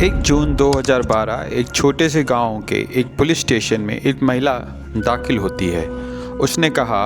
1 जून 2012 एक छोटे से गांव के एक पुलिस स्टेशन में एक महिला दाखिल होती है। उसने कहा,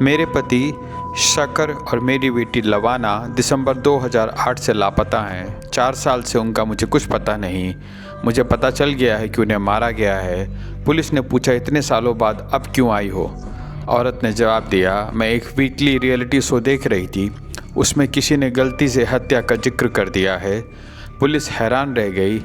मेरे पति शकर और मेरी बेटी लवाना दिसंबर 2008 से लापता हैं। 4 साल से उनका मुझे कुछ पता नहीं। मुझे पता चल गया है कि उन्हें मारा गया है। पुलिस ने पूछा, इतने सालों बाद अब क्यों आई हो? औरत ने जवाब दिया, मैं एक वीकली रियलिटी शो देख रही थी, उसमें किसी ने गलती से हत्या का जिक्र कर दिया है। पुलिस हैरान रह गई।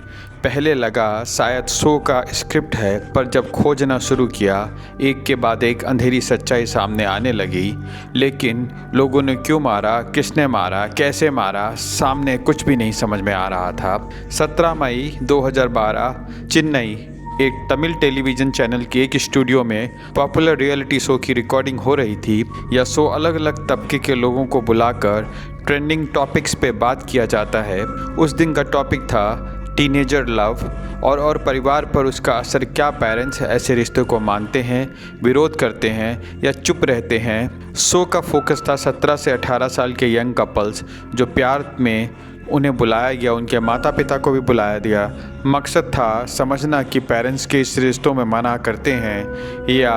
पहले लगा शायद शो का स्क्रिप्ट है, पर जब खोजना शुरू किया एक के बाद एक अंधेरी सच्चाई सामने आने लगी। लेकिन लोगों ने क्यों मारा, किसने मारा, कैसे मारा, सामने कुछ भी नहीं समझ में आ रहा था। 17 मई 2012 चेन्नई एक तमिल टेलीविज़न चैनल के एक स्टूडियो में पॉपुलर रियलिटी शो की रिकॉर्डिंग हो रही थी। यह शो अलग अलग तबके के लोगों को बुलाकर ट्रेंडिंग टॉपिक्स पे बात किया जाता है। उस दिन का टॉपिक था टीनेजर लव और परिवार पर उसका असर। क्या पेरेंट्स ऐसे रिश्तों को मानते हैं, विरोध करते हैं या चुप रहते हैं। शो का फोकस था 17 से 18 साल के यंग कपल्स जो प्यार में उन्हें बुलाया गया, उनके माता पिता को भी बुलाया गया। मकसद था समझना कि पेरेंट्स के इस रिश्तों में मना करते हैं या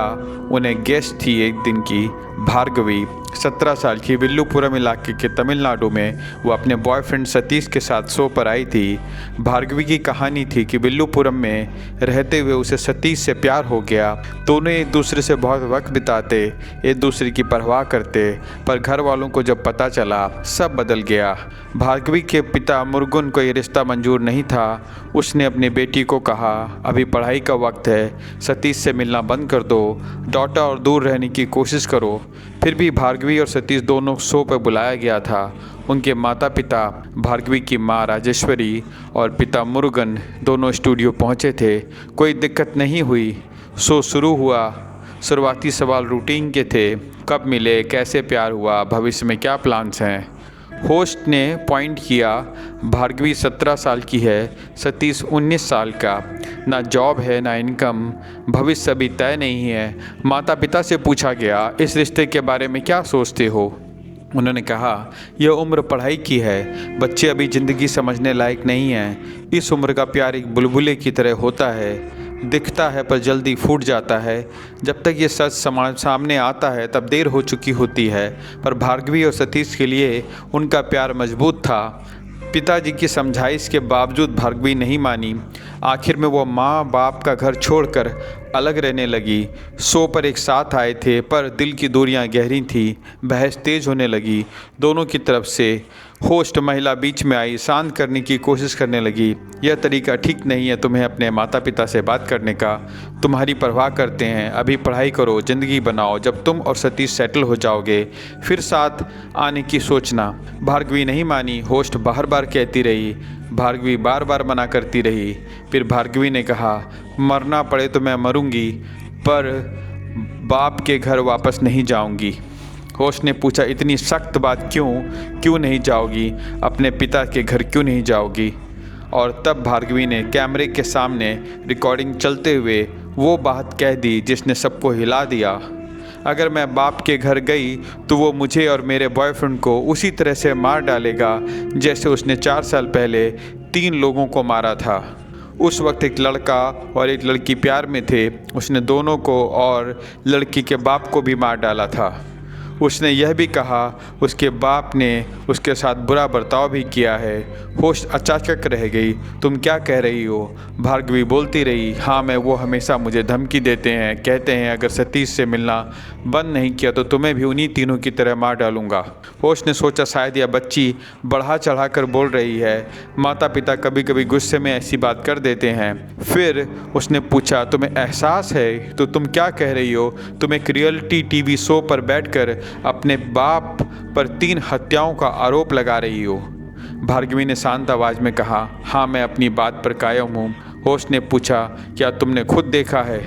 उन्हें गेस्ट थी एक दिन की भार्गवी, 17 साल की, विल्लुपुरम इलाके के तमिलनाडु में। वो अपने बॉयफ्रेंड सतीश के साथ शो पर आई थी। भार्गवी की कहानी थी कि विल्लुपुरम में रहते हुए उसे सतीश से प्यार हो गया। दोनों एक दूसरे से बहुत वक्त बिताते, एक दूसरे की परवाह करते, पर घर वालों को जब पता चला सब बदल गया। भार्गवी के पिता मुरुगन को ये रिश्ता मंजूर नहीं था। उसने अपनी बेटी को कहा, अभी पढ़ाई का वक्त है, सतीश से मिलना बंद कर दो, डॉटर और दूर रहने की कोशिश करो। फिर भी भार्गवी और सतीश दोनों शो पर बुलाया गया था। उनके माता पिता, भार्गवी की माँ राजेश्वरी और पिता मुरुगन दोनों स्टूडियो पहुँचे थे। कोई दिक्कत नहीं हुई। शो शुरू हुआ। शुरुआती सवाल रूटीन के थे, कब मिले, कैसे प्यार हुआ, भविष्य में क्या प्लान्स हैं। होस्ट ने पॉइंट किया, भार्गवी 17 साल की है, सतीश 19 साल का, ना जॉब है ना इनकम, भविष्य अभी तय नहीं है। माता पिता से पूछा गया, इस रिश्ते के बारे में क्या सोचते हो? उन्होंने कहा, यह उम्र पढ़ाई की है, बच्चे अभी ज़िंदगी समझने लायक नहीं हैं। इस उम्र का प्यार एक बुलबुले की तरह होता है, दिखता है पर जल्दी फूट जाता है। जब तक ये सच सामने आता है तब देर हो चुकी होती है। पर भार्गवी और सतीश के लिए उनका प्यार मजबूत था। पिताजी की समझाइश के बावजूद भार्गवी नहीं मानी। आखिर में वो माँ बाप का घर छोड़कर अलग रहने लगी। शो पर एक साथ आए थे पर दिल की दूरियां गहरी थी। बहस तेज होने लगी दोनों की तरफ से। होस्ट महिला बीच में आई, शांत करने की कोशिश करने लगी। यह तरीका ठीक नहीं है तुम्हें अपने माता पिता से बात करने का, तुम्हारी परवाह करते हैं, अभी पढ़ाई करो, ज़िंदगी बनाओ, जब तुम और सतीश सेटल हो जाओगे फिर साथ आने की सोचना। भार्गवी नहीं मानी। होस्ट बार बार कहती रही, भार्गवी बार बार मना करती रही। फिर भार्गवी ने कहा, मरना पड़े तो मैं मरूंगी, पर बाप के घर वापस नहीं जाऊंगी। होस्ट ने पूछा, इतनी सख्त बात क्यों नहीं जाओगी, अपने पिता के घर क्यों नहीं जाओगी? और तब भार्गवी ने कैमरे के सामने रिकॉर्डिंग चलते हुए वो बात कह दी जिसने सबको हिला दिया। अगर मैं बाप के घर गई तो वो मुझे और मेरे बॉयफ्रेंड को उसी तरह से मार डालेगा जैसे उसने 4 साल पहले 3 लोगों को मारा था। उस वक्त एक लड़का और एक लड़की प्यार में थे। उसने दोनों को और लड़की के बाप को भी मार डाला था। उसने यह भी कहा उसके बाप ने उसके साथ बुरा बर्ताव भी किया है। होस्ट अचानक रह गई, तुम क्या कह रही हो? भार्गवी बोलती रही, हाँ मैं, वो हमेशा मुझे धमकी देते हैं, कहते हैं अगर सतीश से मिलना बंद नहीं किया तो तुम्हें भी उन्हीं तीनों की तरह मार डालूंगा। होस्ट ने सोचा शायद यह बच्ची बढ़ा चढ़ा कर बोल रही है। माता पिता कभी कभी गुस्से में ऐसी बात कर देते हैं। फिर उसने पूछा, तुम्हें एहसास है तो तुम क्या कह रही हो? तुम एक रियलिटी टीवी शो पर बैठकर अपने बाप पर 3 हत्याओं का आरोप लगा रही हो। भार्गवी ने शांत आवाज में कहा, हाँ मैं अपनी बात पर कायम हूँ। होस्ट ने पूछा, क्या तुमने खुद देखा है?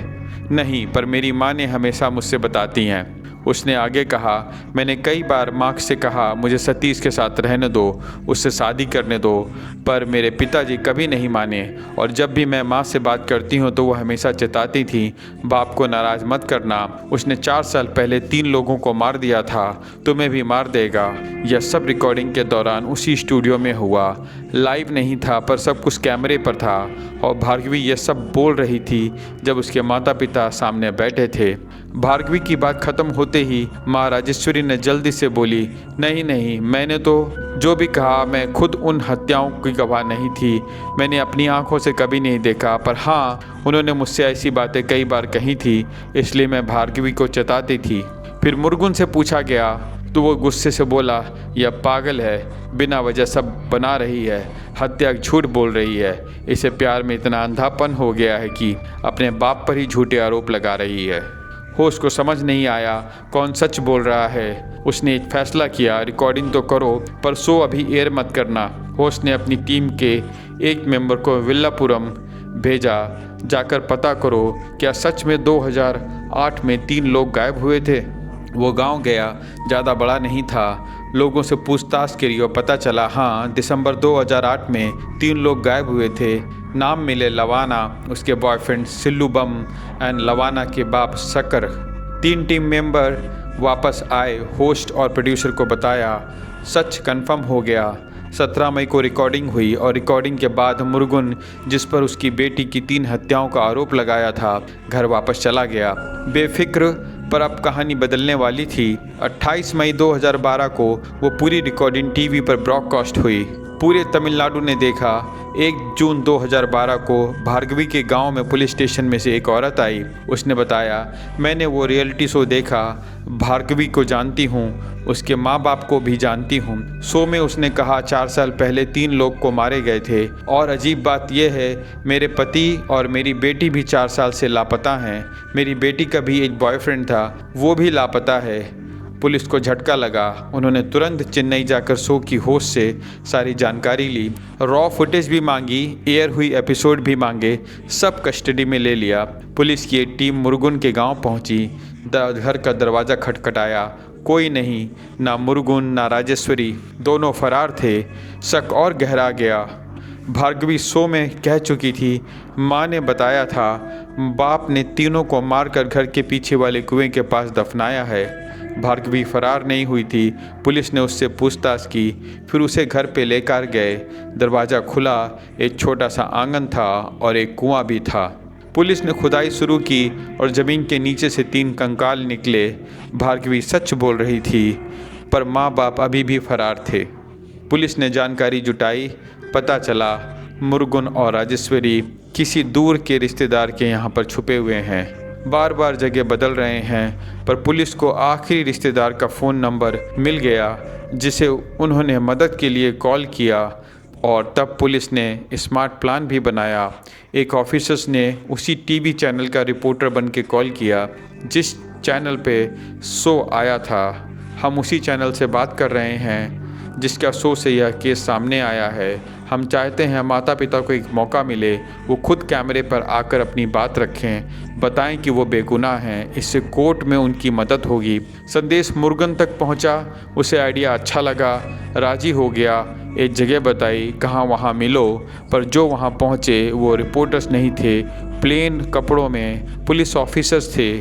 नहीं, पर मेरी माँ ने हमेशा मुझसे बताती हैं। उसने आगे कहा, मैंने कई बार माँ से कहा मुझे सतीश के साथ रहने दो, उससे शादी करने दो, पर मेरे पिताजी कभी नहीं माने। और जब भी मैं माँ से बात करती हूँ तो वो हमेशा चेताती थी, बाप को नाराज़ मत करना, उसने 4 साल पहले 3 लोगों को मार दिया था, तुम्हें भी मार देगा। यह सब रिकॉर्डिंग के दौरान उसी स्टूडियो में हुआ। लाइव नहीं था पर सब कुछ कैमरे पर था और भार्गवी ये सब बोल रही थी जब उसके माता पिता सामने बैठे थे। भार्गवी की बात खत्म होते ही माँ राजेश्वरी ने जल्दी से बोली, नहीं नहीं, मैंने तो जो भी कहा, मैं खुद उन हत्याओं की गवाह नहीं थी। मैंने अपनी आंखों से कभी नहीं देखा, पर हाँ, उन्होंने मुझसे ऐसी बातें कई बार कही थी, इसलिए मैं भार्गवी को चेताती थी। फिर मुर्गुन से पूछा गया तो वो गुस्से से बोला, यह पागल है, बिना वजह सब बना रही है, हत्या झूठ बोल रही है, इसे प्यार में इतना अंधापन हो गया है कि अपने बाप पर ही झूठे आरोप लगा रही है। होश को समझ नहीं आया कौन सच बोल रहा है। उसने एक फैसला किया, रिकॉर्डिंग तो करो पर शो अभी एयर मत करना। होश ने अपनी टीम के एक मेंबर को विल्लापुरम भेजा, जाकर पता करो क्या सच में 2008 में 3 लोग गायब हुए थे। वो गांव गया, ज़्यादा बड़ा नहीं था। लोगों से पूछताछ करी और पता चला हाँ, दिसंबर 2008 में 3 लोग गायब हुए थे। नाम मिले लवाना, उसके बॉयफ्रेंड सिल्लूबम एंड लवाना के बाप शकर। 3 टीम मेंबर वापस आए, होस्ट और प्रोड्यूसर को बताया, सच कंफर्म हो गया। 17 मई को रिकॉर्डिंग हुई और रिकॉर्डिंग के बाद मुर्गुन, जिस पर उसकी बेटी की 3 हत्याओं का आरोप लगाया था, घर वापस चला गया बेफिक्र। पर अब कहानी बदलने वाली थी। 28 मई 2012 को वो पूरी रिकॉर्डिंग टीवी पर ब्रॉडकास्ट हुई। पूरे तमिलनाडु ने देखा। 1 जून 2012 को भार्गवी के गांव में पुलिस स्टेशन में से एक औरत आई। उसने बताया, मैंने वो रियलिटी शो देखा, भार्गवी को जानती हूँ, उसके माँ बाप को भी जानती हूँ। शो में उसने कहा 4 साल पहले 3 लोग को मारे गए थे और अजीब बात यह है, मेरे पति और मेरी बेटी भी 4 साल से लापता हैं। मेरी बेटी का भी एक बॉयफ्रेंड था, वो भी लापता है। पुलिस को झटका लगा। उन्होंने तुरंत चेन्नई जाकर शो की होस्ट से सारी जानकारी ली, रॉ फुटेज भी मांगी, एयर हुई एपिसोड भी मांगे, सब कस्टडी में ले लिया। पुलिस की एक टीम मुर्गुन के गांव पहुंची। घर का दरवाज़ा खटखटाया, कोई नहीं, ना मुर्गुन ना राजेश्वरी, दोनों फरार थे। शक और गहरा गया। भार्गवी शो में कह चुकी थी, माँ ने बताया था, बाप ने तीनों को मारकर घर के पीछे वाले कुएं के पास दफनाया है। भार्गवी फरार नहीं हुई थी। पुलिस ने उससे पूछताछ की, फिर उसे घर पे लेकर गए। दरवाज़ा खुला, एक छोटा सा आंगन था और एक कुआं भी था। पुलिस ने खुदाई शुरू की और ज़मीन के नीचे से 3 कंकाल निकले। भार्गवी सच बोल रही थी, पर माँ बाप अभी भी फरार थे। पुलिस ने जानकारी जुटाई, पता चला मुर्गुन और राजेश्वरी किसी दूर के रिश्तेदार के यहाँ पर छुपे हुए हैं। बार बार जगह बदल रहे हैं, पर पुलिस को आखिरी रिश्तेदार का फ़ोन नंबर मिल गया, जिसे उन्होंने मदद के लिए कॉल किया। और तब पुलिस ने स्मार्ट प्लान भी बनाया। एक ऑफिसर्स ने उसी टीवी चैनल का रिपोर्टर बन के कॉल किया जिस चैनल पे शो आया था। हम उसी चैनल से बात कर रहे हैं जिसका शो से यह केस सामने आया है। हम चाहते हैं माता पिता को एक मौका मिले, वो खुद कैमरे पर आकर अपनी बात रखें, बताएं कि वो बेगुनाह हैं, इससे कोर्ट में उनकी मदद होगी। संदेश मुर्गन तक पहुंचा, उसे आइडिया अच्छा लगा, राजी हो गया। एक जगह बताई, कहाँ वहाँ मिलो, पर जो वहाँ पहुँचे वो रिपोर्टर्स नहीं थे, प्लेन कपड़ों में पुलिस ऑफिसर्स थे।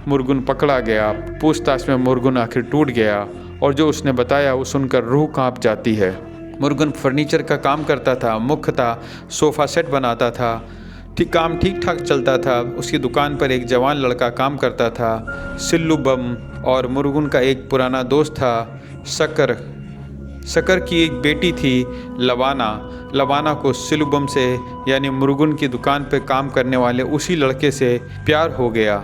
मुर्गुन पकड़ा गया। पूछताछ में मुर्गुन आखिर टूट गया और जो उसने बताया वो सुनकर रूह कांप जाती है। मुर्गुन फर्नीचर का काम करता था, मुख्यतः सोफ़ा सेट बनाता था। काम ठीक ठाक चलता था। उसकी दुकान पर एक जवान लड़का काम करता था, सिल्लूबम, और मुर्गुन का एक पुराना दोस्त था, शकर। शकर की एक बेटी थी, लवाना। लवाना को सिल्लूबम से यानी मुर्गुन की दुकान पर काम करने वाले उसी लड़के से प्यार हो गया।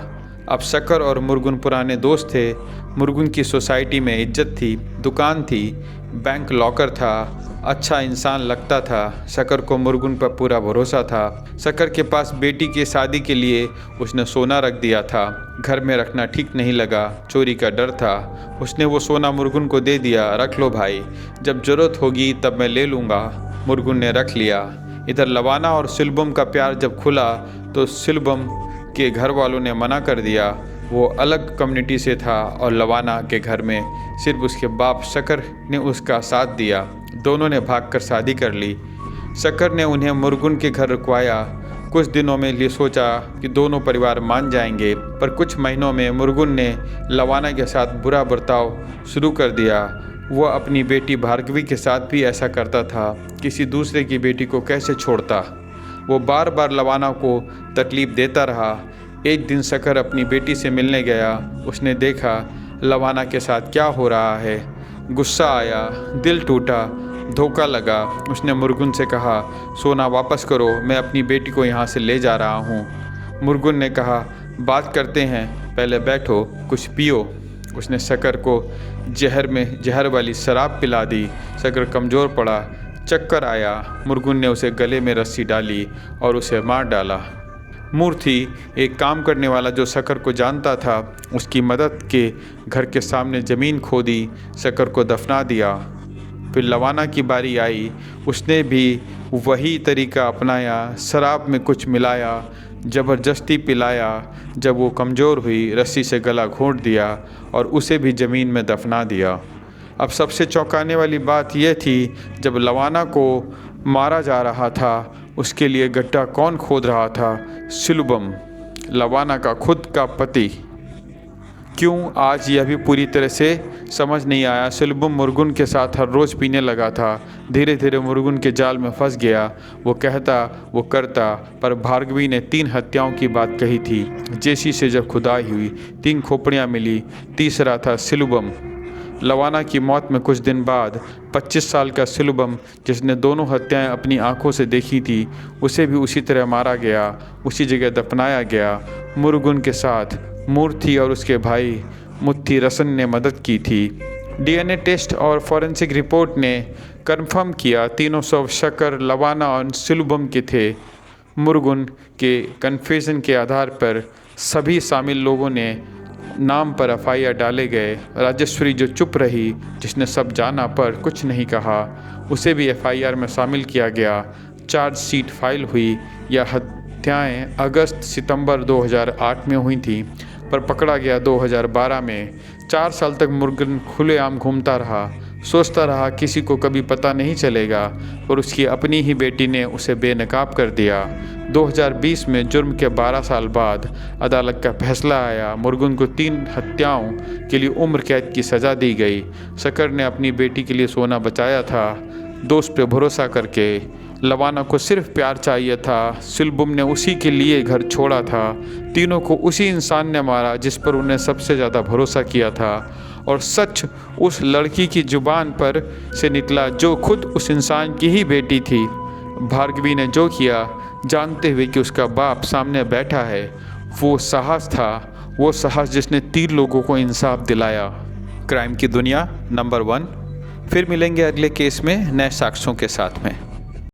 अब शकर और मुर्गुन पुराने दोस्त थे। मुर्गुन की सोसाइटी में इज्जत थी, दुकान थी, बैंक लॉकर था, अच्छा इंसान लगता था। शकर को मुर्गुन पर पूरा भरोसा था। शकर के पास बेटी की शादी के लिए उसने सोना रख दिया था। घर में रखना ठीक नहीं लगा, चोरी का डर था। उसने वो सोना मुर्गुन को दे दिया, रख लो भाई, जब ज़रूरत होगी तब मैं ले लूँगा। मुर्गुन ने रख लिया। इधर लवाना और सिल्लूबम का प्यार जब खुला तो सिल्लूबम के घर वालों ने मना कर दिया। वो अलग कम्युनिटी से था और लवाना के घर में सिर्फ उसके बाप शकर ने उसका साथ दिया। दोनों ने भागकर शादी कर ली। शकर ने उन्हें मुर्गुन के घर रुकवाया। कुछ दिनों में लिए सोचा कि दोनों परिवार मान जाएंगे, पर कुछ महीनों में मुर्गुन ने लवाना के साथ बुरा बर्ताव शुरू कर दिया। वह अपनी बेटी भार्गवी के साथ भी ऐसा करता था। किसी दूसरे की बेटी को कैसे छोड़ता। वो बार बार लवाना को तकलीफ़ देता रहा। एक दिन शकर अपनी बेटी से मिलने गया। उसने देखा लवाना के साथ क्या हो रहा है। गुस्सा आया, दिल टूटा, धोखा लगा। उसने मुर्गुन से कहा, सोना वापस करो, मैं अपनी बेटी को यहाँ से ले जा रहा हूँ। मुर्गुन ने कहा, बात करते हैं, पहले बैठो, कुछ पियो। उसने शकर को जहर वाली शराब पिला दी। शकर कमज़ोर पड़ा, चक्कर आया। मुर्गुन ने उसे गले में रस्सी डाली और उसे मार डाला। मूर्ति, एक काम करने वाला जो शकर को जानता था, उसकी मदद के घर के सामने ज़मीन खोदी, शकर को दफना दिया। फिर लवाना की बारी आई। उसने भी वही तरीका अपनाया। शराब में कुछ मिलाया, ज़बरदस्ती पिलाया। जब वो कमज़ोर हुई, रस्सी से गला घोंट दिया और उसे भी ज़मीन में दफना दिया। अब सबसे चौंकाने वाली बात यह थी, जब लवाना को मारा जा रहा था, उसके लिए गड्ढा कौन खोद रहा था? सिलुबम, लवाना का खुद का पति। क्यों, आज यह भी पूरी तरह से समझ नहीं आया। सिलुबम मुर्गुन के साथ हर रोज़ पीने लगा था। धीरे धीरे मुर्गुन के जाल में फंस गया। वो कहता, वो करता, पर भार्गवी ने 3 हत्याओं की बात कही थी। जेसी से जब खुदाई हुई, 3 खोपड़ियाँ मिली, तीसरा था सिलुबम। लवाना की मौत में कुछ दिन बाद 25 साल का सिलुबम, जिसने दोनों हत्याएं अपनी आंखों से देखी थी, उसे भी उसी तरह मारा गया, उसी जगह दफनाया गया। मुर्गुन के साथ मूर्ति और उसके भाई मुत्तिरसन ने मदद की थी। डीएनए टेस्ट और फॉरेंसिक रिपोर्ट ने कंफर्म किया तीनों शव शकर, लवाना और सिलुबम के थे। मुर्गुन के कन्फेशन के आधार पर सभी शामिल लोगों ने नाम पर एफआईआर डाले गए। राजेश्वरी, जो चुप रही, जिसने सब जाना पर कुछ नहीं कहा, उसे भी एफआईआर में शामिल किया गया। चार्जशीट फाइल हुई। यह हत्याएं अगस्त-सितंबर 2008 में हुई थी, पर पकड़ा गया 2012 में। 4 साल तक मुर्गन खुलेआम घूमता रहा, सोचता रहा किसी को कभी पता नहीं चलेगा, और उसकी अपनी ही बेटी ने उसे बेनकाब कर दिया। 2020 में जुर्म के 12 साल बाद अदालत का फैसला आया। मुर्गुन को 3 हत्याओं के लिए उम्र कैद की सज़ा दी गई। शकर ने अपनी बेटी के लिए सोना बचाया था, दोस्त पे भरोसा करके। लवाना को सिर्फ प्यार चाहिए था। सिलुबम ने उसी के लिए घर छोड़ा था। तीनों को उसी इंसान ने मारा जिस पर उन्हें सबसे ज़्यादा भरोसा किया था, और सच उस लड़की की ज़ुबान पर से निकला जो खुद उस इंसान की ही बेटी थी। भार्गवी ने जो किया, जानते हुए कि उसका बाप सामने बैठा है, वो साहस था, वो साहस जिसने 3 लोगों को इंसाफ दिलाया। क्राइम की दुनिया नंबर 1। फिर मिलेंगे अगले केस में नए साक्ष्यों के साथ में।